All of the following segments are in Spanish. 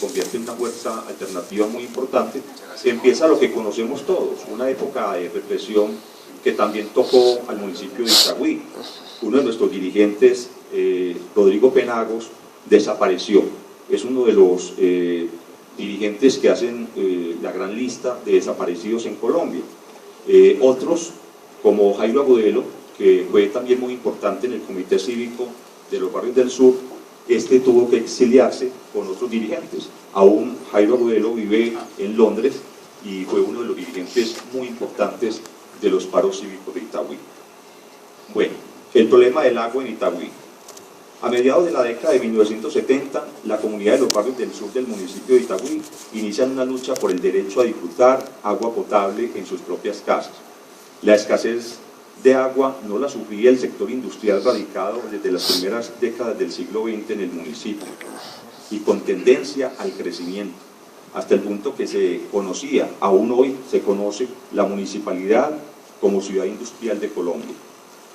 convierte en una fuerza alternativa muy importante, empieza lo que conocemos todos, una época de represión que también tocó al municipio de Itagüí. Uno de nuestros dirigentes, Rodrigo Penagos, desapareció. Es uno de los dirigentes que hacen la gran lista de desaparecidos en Colombia. Otros, como Jairo Agudelo, que fue también muy importante en el Comité Cívico de los Barrios del Sur, tuvo que exiliarse con otros dirigentes. Aún Jairo Agudelo vive en Londres y fue uno de los dirigentes muy importantes de los paros cívicos de Itagüí. Bueno, el problema del agua en Itagüí. A mediados de la década de 1970, la comunidad de los barrios del sur del municipio de Itagüí inician una lucha por el derecho a disfrutar agua potable en sus propias casas. La escasez de agua no la sufría el sector industrial radicado desde las primeras décadas del siglo XX en el municipio y con tendencia al crecimiento, hasta el punto que se conocía, aún hoy se conoce, la municipalidad como ciudad industrial de Colombia.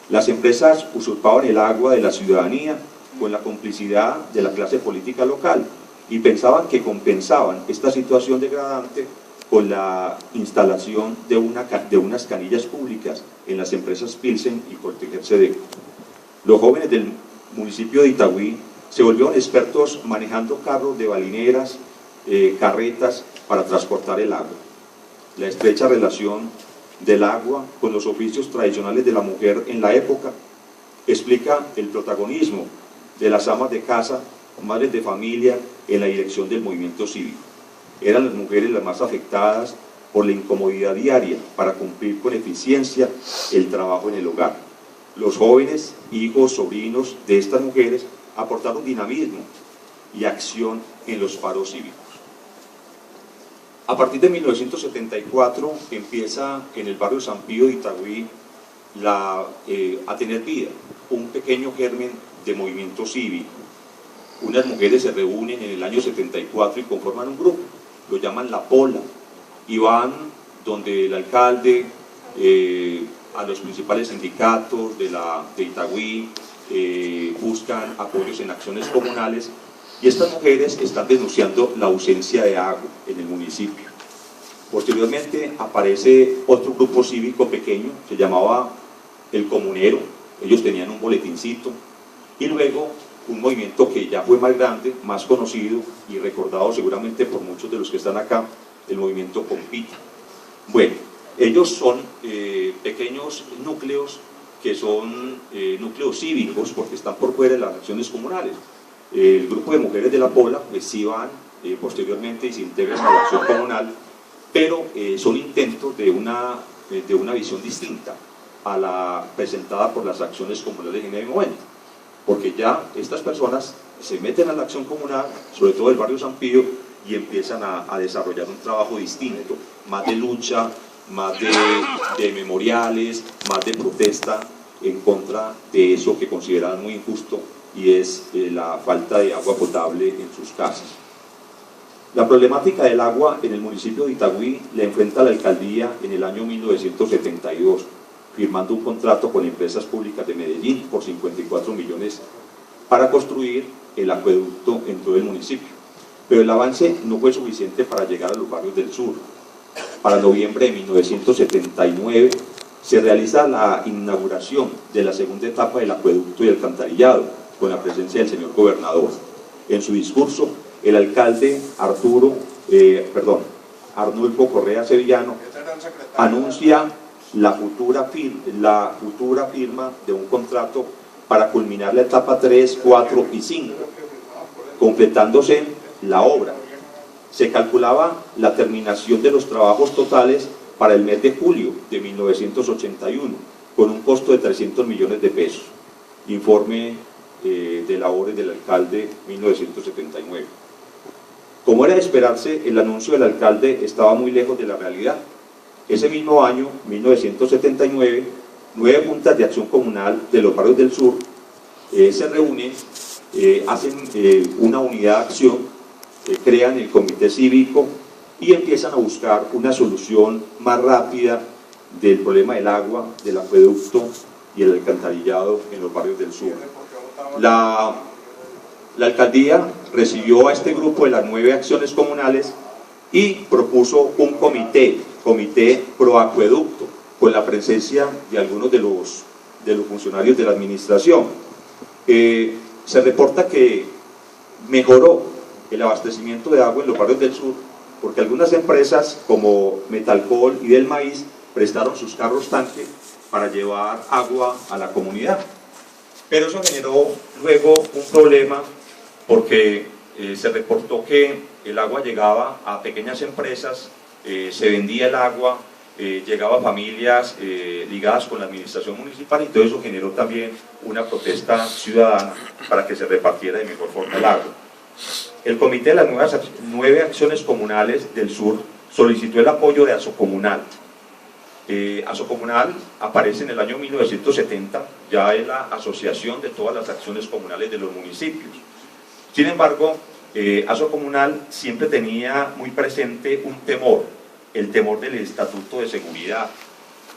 Las empresas usurpaban el agua de la ciudadanía con la complicidad de la clase política local y pensaban que compensaban esta situación degradante con la instalación de unas canillas públicas en las empresas Pilsen y Coltejer Sedeco. Los jóvenes del municipio de Itagüí se volvieron expertos manejando carros de balineras, carretas para transportar el agua. La estrecha relación del agua con los oficios tradicionales de la mujer en la época explica el protagonismo de las amas de casa, madres de familia en la dirección del movimiento cívico. Eran las mujeres las más afectadas por la incomodidad diaria para cumplir con eficiencia el trabajo en el hogar. Los jóvenes, hijos, sobrinos de estas mujeres aportaron dinamismo y acción en los paros cívicos. A partir de 1974 empieza en el barrio San Pío de Itagüí a tener vida un pequeño germen de movimiento cívico. Unas mujeres se reúnen en el año 74 y conforman un grupo, lo llaman La Pola, y van donde el alcalde, a los principales sindicatos de Itagüí, buscan apoyos en acciones comunales, y estas mujeres están denunciando la ausencia de agua en el municipio. Posteriormente aparece otro grupo cívico pequeño, se llamaba El Comunero, ellos tenían un boletincito, y luego un movimiento que ya fue más grande, más conocido y recordado seguramente por muchos de los que están acá, el movimiento Compita. Bueno, ellos son pequeños núcleos que son núcleos cívicos porque están por fuera de las acciones comunales. El grupo de mujeres de La Pola pues sí van posteriormente y se integran a la acción comunal, pero son intentos de una visión distinta a la presentada por las acciones comunales en ese momento, porque ya estas personas se meten a la acción comunal, sobre todo del barrio San Pío, y empiezan a desarrollar un trabajo distinto, más de lucha, más de memoriales, más de protesta en contra de eso que consideraban muy injusto y es la falta de agua potable en sus casas. La problemática del agua en el municipio de Itagüí la enfrenta la alcaldía en el año 1972, firmando un contrato con empresas públicas de Medellín por 54 millones para construir el acueducto en todo el municipio. Pero el avance no fue suficiente para llegar a los barrios del sur. Para noviembre de 1979 se realiza la inauguración de la segunda etapa del acueducto y alcantarillado, con la presencia del señor gobernador. En su discurso, el alcalde Arnulfo Correa Sevillano anuncia la futura firma de un contrato para culminar la etapa 3, 4 y 5, completándose la obra. Se calculaba la terminación de los trabajos totales para el mes de julio de 1981, con un costo de 300 millones de pesos. Informe de labores del alcalde 1979. Como era de esperarse, el anuncio del alcalde estaba muy lejos de la realidad. Ese mismo año, 1979, 9 juntas de acción comunal de los barrios del sur se reúnen, hacen una unidad de acción, crean el comité cívico y empiezan a buscar una solución más rápida del problema del agua, del acueducto y el alcantarillado en los barrios del sur. La alcaldía recibió a este grupo de las 9 acciones comunales y propuso un comité pro acueducto, con la presencia de algunos de los funcionarios de la administración. Se reporta que mejoró el abastecimiento de agua en los barrios del sur, porque algunas empresas como Metalcol y Del Maíz prestaron sus carros tanque para llevar agua a la comunidad. Pero eso generó luego un problema, porque se reportó que el agua llegaba a pequeñas empresas, se vendía el agua, llegaba a familias ligadas con la administración municipal, y todo eso generó también una protesta ciudadana para que se repartiera de mejor forma el agua. El comité de las 9 acciones comunales del sur solicitó el apoyo de Asocomunal. Asocomunal aparece en el año 1970, ya es la asociación de todas las acciones comunales de los municipios. Sin embargo, Asocomunal siempre tenía muy presente un temor, el temor del Estatuto de Seguridad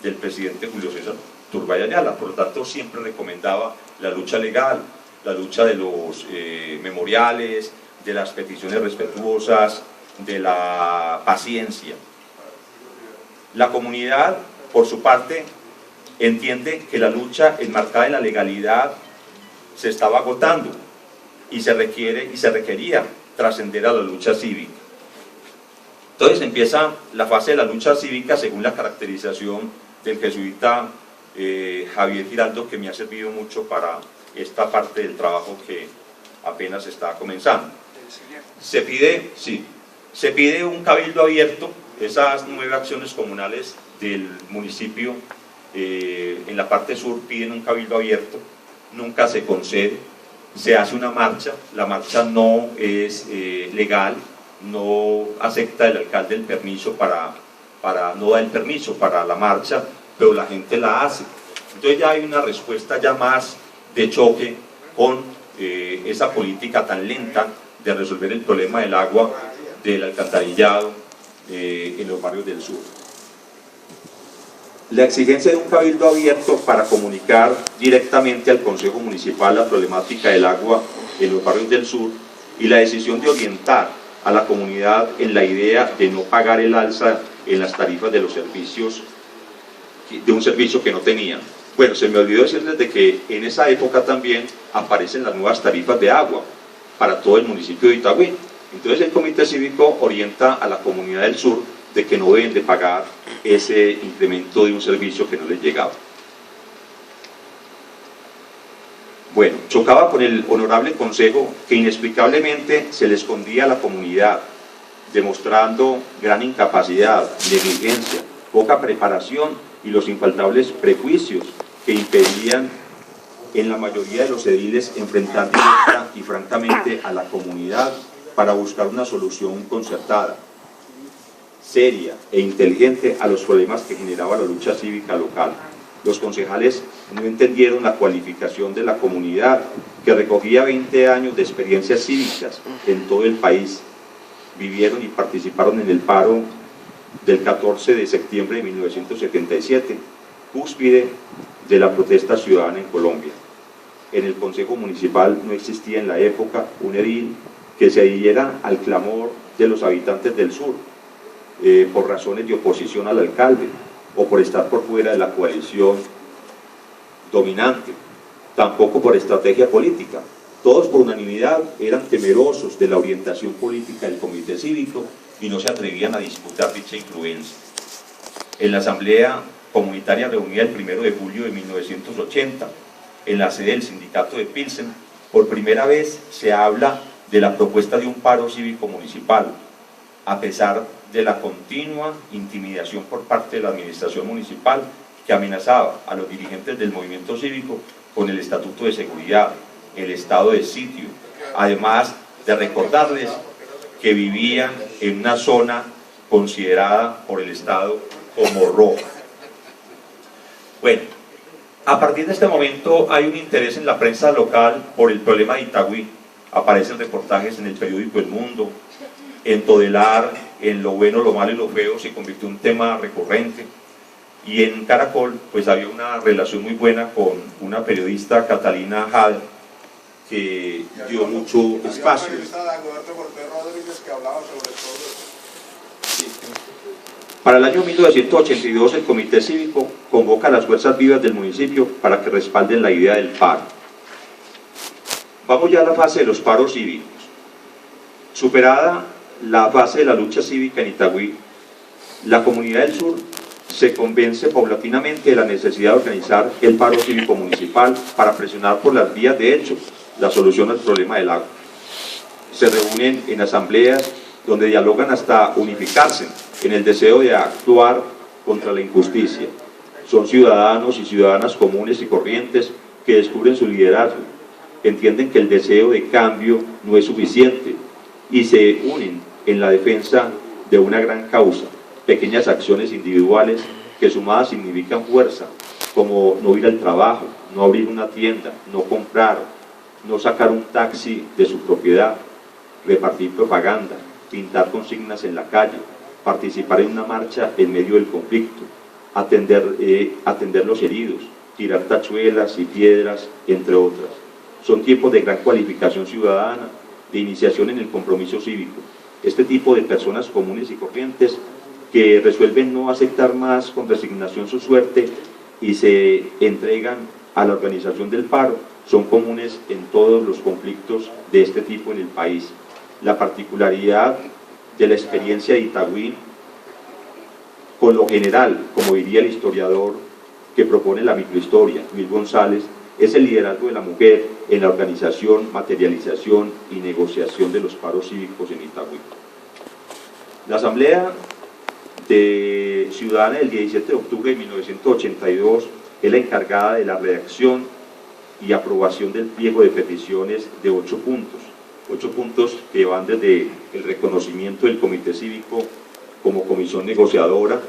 del presidente Julio César Turbay Ayala. Por lo tanto, siempre recomendaba la lucha legal, la lucha de los memoriales, de las peticiones respetuosas, de la paciencia. La comunidad, por su parte, entiende que la lucha enmarcada en la legalidad se estaba agotando y se requería trascender a la lucha cívica. Entonces empieza la fase de la lucha cívica según la caracterización del jesuita Javier Giraldo, que me ha servido mucho para esta parte del trabajo que apenas está comenzando. Se pide un cabildo abierto. Esas 9 acciones comunales del municipio en la parte sur piden un cabildo abierto, nunca se concede, se hace una marcha, la marcha no es legal, no acepta el alcalde el permiso no da el permiso para la marcha, pero la gente la hace. Entonces ya hay una respuesta ya más de choque con esa política tan lenta de resolver el problema del agua, del alcantarillado en los barrios del sur. La exigencia de un cabildo abierto para comunicar directamente al Consejo Municipal la problemática del agua en los barrios del sur, y la decisión de orientar a la comunidad en la idea de no pagar el alza en las tarifas de los servicios, de un servicio que no tenían. Bueno, se me olvidó decirles de que en esa época también aparecen las nuevas tarifas de agua para todo el municipio de Itagüí. Entonces el comité cívico orienta a la comunidad del sur de que no deben de pagar ese incremento de un servicio que no les llegaba. Bueno, chocaba con el honorable consejo que inexplicablemente se le escondía a la comunidad, demostrando gran incapacidad, negligencia, poca preparación y los infaltables prejuicios que impedían en la mayoría de los ediles enfrentar directa y francamente a la comunidad para buscar una solución concertada, seria e inteligente a los problemas que generaba la lucha cívica local. Los concejales no entendieron la cualificación de la comunidad, que recogía 20 años de experiencias cívicas en todo el país. Vivieron y participaron en el paro del 14 de septiembre de 1977, cúspide de la protesta ciudadana en Colombia. En el Consejo Municipal no existía en la época un edil que se adhiriera al clamor de los habitantes del sur por razones de oposición al alcalde o por estar por fuera de la coalición dominante, tampoco por estrategia política. Todos por unanimidad eran temerosos de la orientación política del comité cívico y no se atrevían a disputar dicha influencia. En la asamblea comunitaria reunida el 1 de julio de 1980, en la sede del sindicato de Pilsen, por primera vez se habla de la propuesta de un paro cívico municipal, a pesar de la continua intimidación por parte de la administración municipal, que amenazaba a los dirigentes del movimiento cívico con el Estatuto de Seguridad, el estado de sitio, además de recordarles que vivían en una zona considerada por el Estado como roja. Bueno, a partir de este momento hay un interés en la prensa local por el problema de Itagüí. Aparecen reportajes en el periódico El Mundo, en Todelar, en Lo Bueno, Lo Malo y Lo Feo se convirtió en un tema recurrente, y en Caracol pues había una relación muy buena con una periodista, Catalina Jade, que dio mucho espacio. Para el año 1982 el Comité Cívico convoca a las fuerzas vivas del municipio para que respalden la idea del paro. Vamos ya a la fase de los paros cívicos. Superada la fase de la lucha cívica en Itagüí, la comunidad del sur se convence paulatinamente de la necesidad de organizar el paro cívico municipal para presionar por las vías de hecho la solución al problema del agua. Se reúnen en asambleas donde dialogan hasta unificarse en el deseo de actuar contra la injusticia. Son ciudadanos y ciudadanas comunes y corrientes que descubren su liderazgo, entienden que el deseo de cambio no es suficiente y se unen en la defensa de una gran causa. Pequeñas acciones individuales que sumadas significan fuerza, como no ir al trabajo, no abrir una tienda, no comprar, no sacar un taxi de su propiedad, repartir propaganda, pintar consignas en la calle, participar en una marcha en medio del conflicto, atender los heridos, tirar tachuelas y piedras, entre otras. Son tiempos de gran cualificación ciudadana, de iniciación en el compromiso cívico. Este tipo de personas comunes y corrientes que resuelven no aceptar más con resignación su suerte y se entregan a la organización del paro, son comunes en todos los conflictos de este tipo en el país. La particularidad de la experiencia de Itagüí, con lo general, como diría el historiador que propone la microhistoria, Luis González, es el liderazgo de la mujer en la organización, materialización y negociación de los paros cívicos en Itagüí. La Asamblea Ciudadana del 17 de octubre de 1982 es la encargada de la redacción y aprobación del pliego de peticiones de 8 puntos que van desde el reconocimiento del Comité Cívico como comisión negociadora,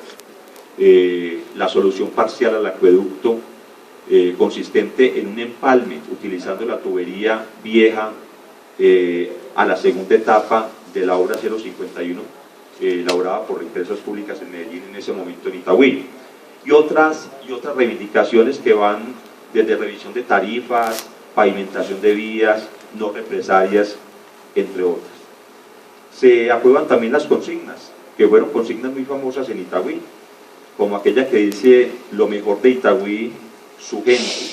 la solución parcial al acueducto, consistente en un empalme utilizando la tubería vieja a la segunda etapa de la obra 051, elaborada por empresas públicas en Medellín en ese momento en Itagüí, y otras reivindicaciones que van desde revisión de tarifas, pavimentación de vías, no represalias, entre otras. Se aprueban también las consignas, que fueron consignas muy famosas en Itagüí, como aquella que dice: lo mejor de Itagüí, su gente,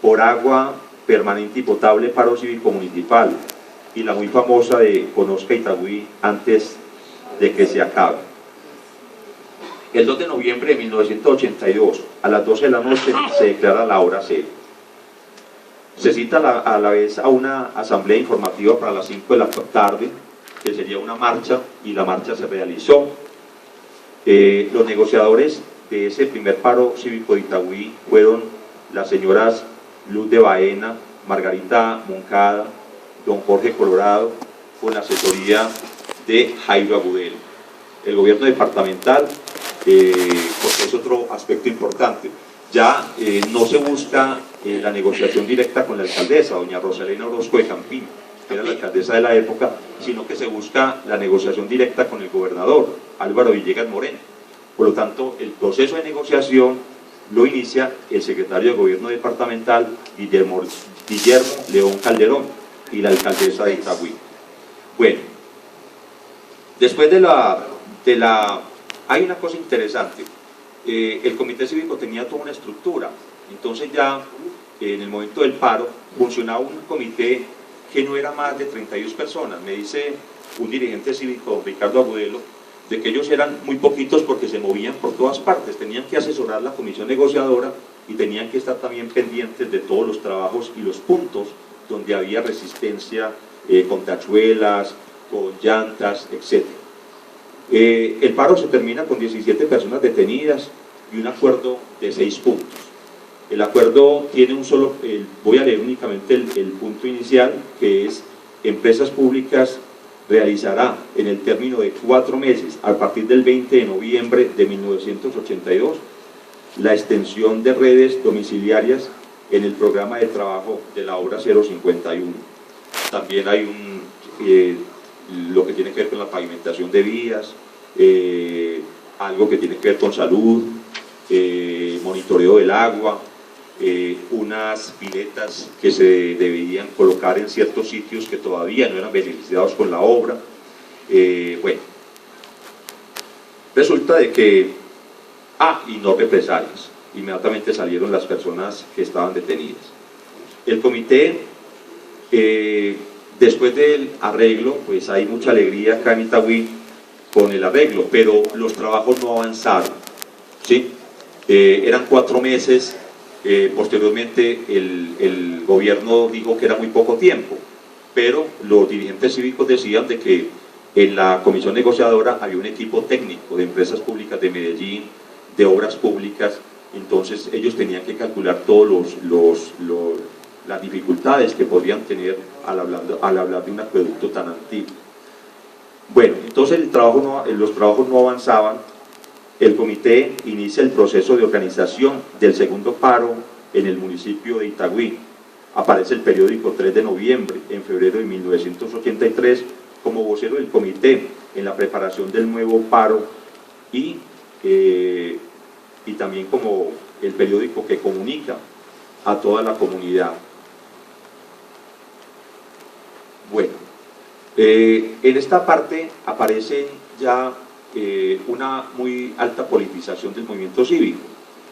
por agua permanente y potable, paro cívico municipal, y la muy famosa de conozca Itagüí antes de que se acabe. El 2 de noviembre de 1982, a las 12 de la noche, se declara la hora cero. Se cita a la vez a una asamblea informativa para las 5 de la tarde, que sería una marcha, y la marcha se realizó. Los negociadores de ese primer paro cívico de Itagüí fueron las señoras Luz de Baena, Margarita Moncada, don Jorge Colorado, con la asesoría de Jairo Agudelo. El gobierno departamental, porque es otro aspecto importante, ya no se busca la negociación directa con la alcaldesa, doña Rosalena Orozco de Campín, que era la alcaldesa de la época, sino que se busca la negociación directa con el gobernador, Álvaro Villegas Moreno. Por lo tanto, el proceso de negociación lo inicia el secretario de Gobierno departamental, Guillermo León Calderón, y la alcaldesa de Itagüí. Bueno, después hay una cosa interesante. El Comité Cívico tenía toda una estructura, entonces ya en el momento del paro funcionaba un comité que no era más de 32 personas. Me dice un dirigente cívico, Ricardo Agudelo, de que ellos eran muy poquitos porque se movían por todas partes, tenían que asesorar la comisión negociadora y tenían que estar también pendientes de todos los trabajos y los puntos donde había resistencia, con tachuelas, con llantas, etc. El paro se termina con 17 personas detenidas y un acuerdo de 6 puntos. El acuerdo tiene un solo, voy a leer únicamente el punto inicial, que es: empresas públicas realizará en el término de 4 meses, a partir del 20 de noviembre de 1982, la extensión de redes domiciliarias en el programa de trabajo de la obra 051. También hay lo que tiene que ver con la pavimentación de vías, algo que tiene que ver con salud, monitoreo del agua, unas piletas que se debían colocar en ciertos sitios que todavía no eran beneficiados con la obra. Bueno, resulta de que, y no represalias, inmediatamente salieron las personas que estaban detenidas. El comité, después del arreglo, pues hay mucha alegría acá en Itagüí con el arreglo, pero los trabajos no avanzaron, ¿sí? Eran 4 meses, posteriormente el gobierno dijo que era muy poco tiempo, pero los dirigentes cívicos decían de que en la comisión negociadora había un equipo técnico de empresas públicas de Medellín, de obras públicas, entonces ellos tenían que calcular todas las dificultades que podrían tener al hablar de un acueducto tan antiguo. Bueno, entonces los trabajos no avanzaban. El comité inicia el proceso de organización del segundo paro en el municipio de Itagüí. Aparece el periódico 3 de noviembre, en febrero de 1983, como vocero del comité en la preparación del nuevo paro y también como el periódico que comunica a toda la comunidad. Bueno, en esta parte aparece ya una muy alta politización del movimiento cívico.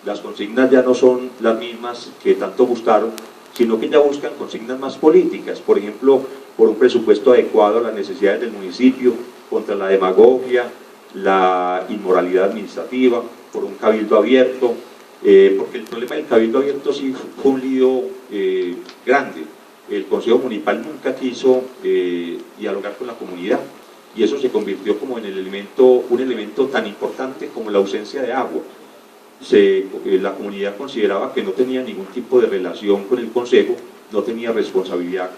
Las consignas ya no son las mismas que tanto gustaron, sino que ya buscan consignas más políticas, por ejemplo, por un presupuesto adecuado a las necesidades del municipio, contra la demagogia, la inmoralidad administrativa, por un cabildo abierto, porque el problema del cabildo abierto sí fue un lío grande. El Consejo Municipal nunca quiso dialogar con la comunidad, y eso se convirtió como en un elemento tan importante como la ausencia de agua. La comunidad consideraba que no tenía ningún tipo de relación con el Consejo, no tenía responsabilidad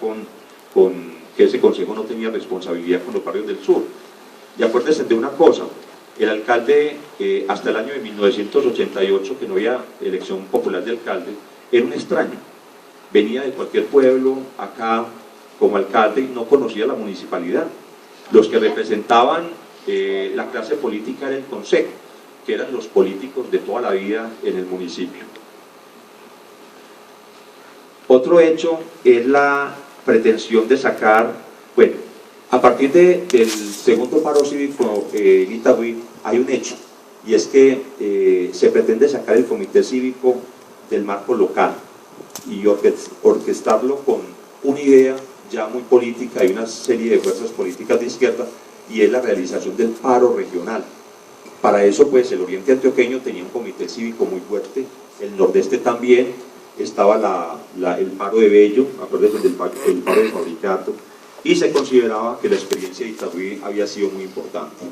que ese Consejo no tenía responsabilidad con los barrios del sur. Y acuérdense de una cosa, el alcalde hasta el año de 1988, que no había elección popular de alcalde, era un extraño. Venía de cualquier pueblo acá como alcalde y no conocía la municipalidad. Los que representaban la clase política era el consejo, que eran los políticos de toda la vida en el municipio. Otro hecho es la pretensión de sacar, bueno, a partir del segundo paro cívico en Itagüí hay un hecho, y es que se pretende sacar el comité cívico del marco local y orquestarlo con una idea ya muy política y una serie de fuerzas políticas de izquierda, y es la realización del paro regional. Para eso, pues, el oriente antioqueño tenía un comité cívico muy fuerte, el nordeste también, estaba el paro de Bello, acuérdense del paro de Fabricato, y se consideraba que la experiencia de Itagüí había sido muy importante.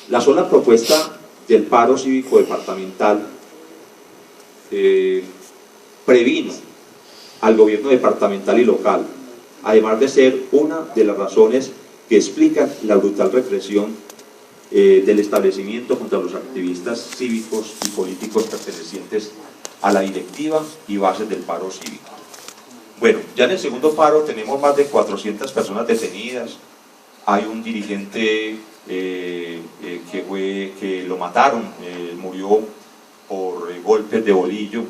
La sola propuesta del paro cívico departamental previno al gobierno departamental y local, además de ser una de las razones que explican la brutal represión del establecimiento contra los activistas cívicos y políticos pertenecientes a la directiva y bases del paro cívico. Bueno, ya en el segundo paro tenemos más de 400 personas detenidas, hay un dirigente que lo mataron, murió por golpes de bolillo,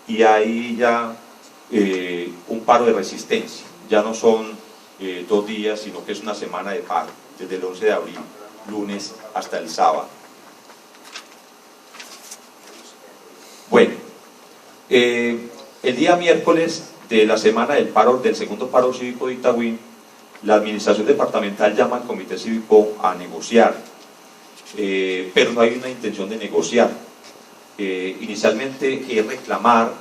y hay ya un paro de resistencia, ya no son 2 días, sino que es una semana de paro, desde el 11 de abril, lunes hasta el sábado. Bueno, el día miércoles de la semana del segundo paro cívico de Itagüí, la administración departamental llama al comité cívico a negociar, pero no hay una intención de negociar. Inicialmente es reclamar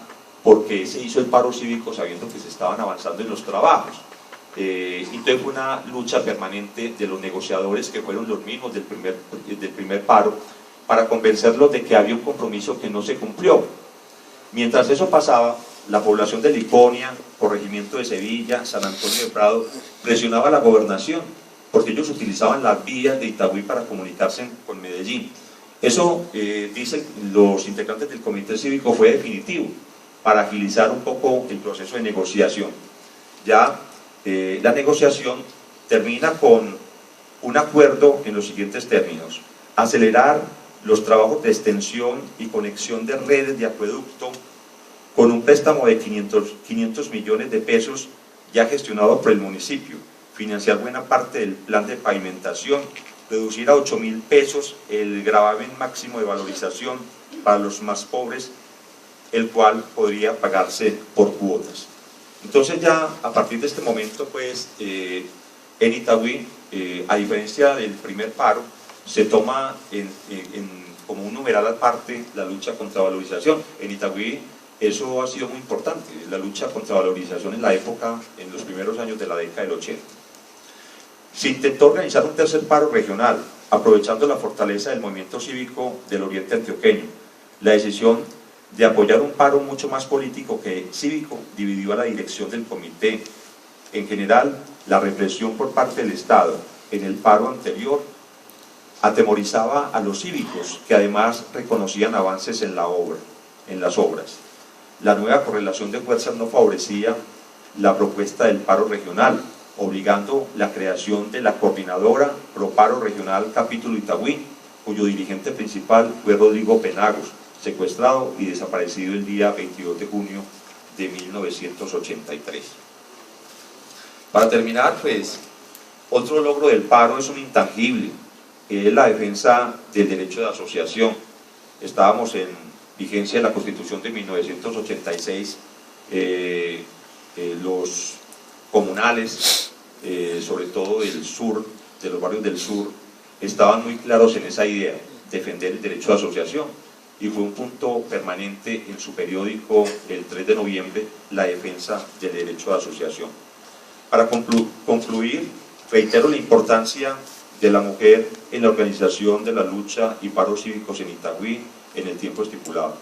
porque se hizo el paro cívico sabiendo que se estaban avanzando en los trabajos. Entonces fue una lucha permanente de los negociadores, que fueron los mismos del primer paro, para convencerlos de que había un compromiso que no se cumplió. Mientras eso pasaba, la población de Liconia, corregimiento de Sevilla, San Antonio de Prado, presionaba a la gobernación, porque ellos utilizaban las vías de Itagüí para comunicarse con Medellín. Eso, dicen los integrantes del comité cívico, fue definitivo para agilizar un poco el proceso de negociación. Ya la negociación termina con un acuerdo en los siguientes términos: acelerar los trabajos de extensión y conexión de redes de acueducto con un préstamo de 500 millones de pesos ya gestionado por el municipio, financiar buena parte del plan de pavimentación, reducir a 8.000 pesos el gravamen máximo de valorización para los más pobres, el cual podría pagarse por cuotas. Entonces ya a partir de este momento, pues, en Itagüí, a diferencia del primer paro, se toma como un numeral aparte la lucha contra valorización. En Itagüí eso ha sido muy importante, la lucha contra valorización en la época, en los primeros años de la década del 80. Se intentó organizar un tercer paro regional, aprovechando la fortaleza del movimiento cívico del oriente antioqueño. La decisión de apoyar un paro mucho más político que cívico dividió a la dirección del comité. En general, la represión por parte del Estado en el paro anterior atemorizaba a los cívicos, que además reconocían avances en las obras. La nueva correlación de fuerzas no favorecía la propuesta del paro regional, obligando la creación de la coordinadora Pro Paro Regional Capítulo Itagüí, cuyo dirigente principal fue Rodrigo Penagos, secuestrado y desaparecido el día 22 de junio de 1983. Para terminar, pues, otro logro del paro es un intangible, que es la defensa del derecho de asociación. Estábamos en vigencia de la Constitución de 1986, los comunales, sobre todo del sur, de los barrios del sur, estaban muy claros en esa idea, defender el derecho de asociación, y fue un punto permanente en su periódico el 3 de noviembre, la defensa del derecho de asociación. Para concluir, reitero la importancia de la mujer en la organización de la lucha y paros cívicos en Itagüí en el tiempo estipulado.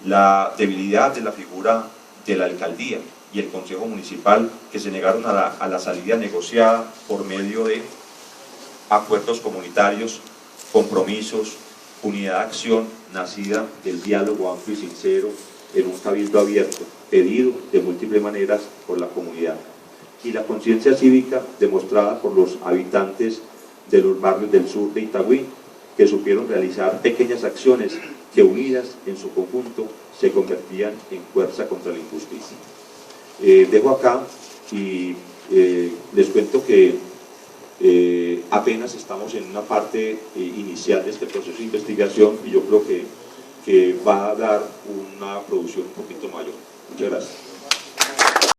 La debilidad de la figura de la alcaldía y el consejo municipal, que se negaron a la salida negociada por medio de acuerdos comunitarios, compromisos, unidad de acción nacida del diálogo amplio y sincero en un cabildo abierto, pedido de múltiples maneras por la comunidad, y la conciencia cívica demostrada por los habitantes de los barrios del sur de Itagüí, que supieron realizar pequeñas acciones que, unidas en su conjunto, se convertían en fuerza contra la injusticia. Dejo acá y les cuento que apenas estamos en una parte inicial de este proceso de investigación, y yo creo que va a dar una producción un poquito mayor. Muchas gracias.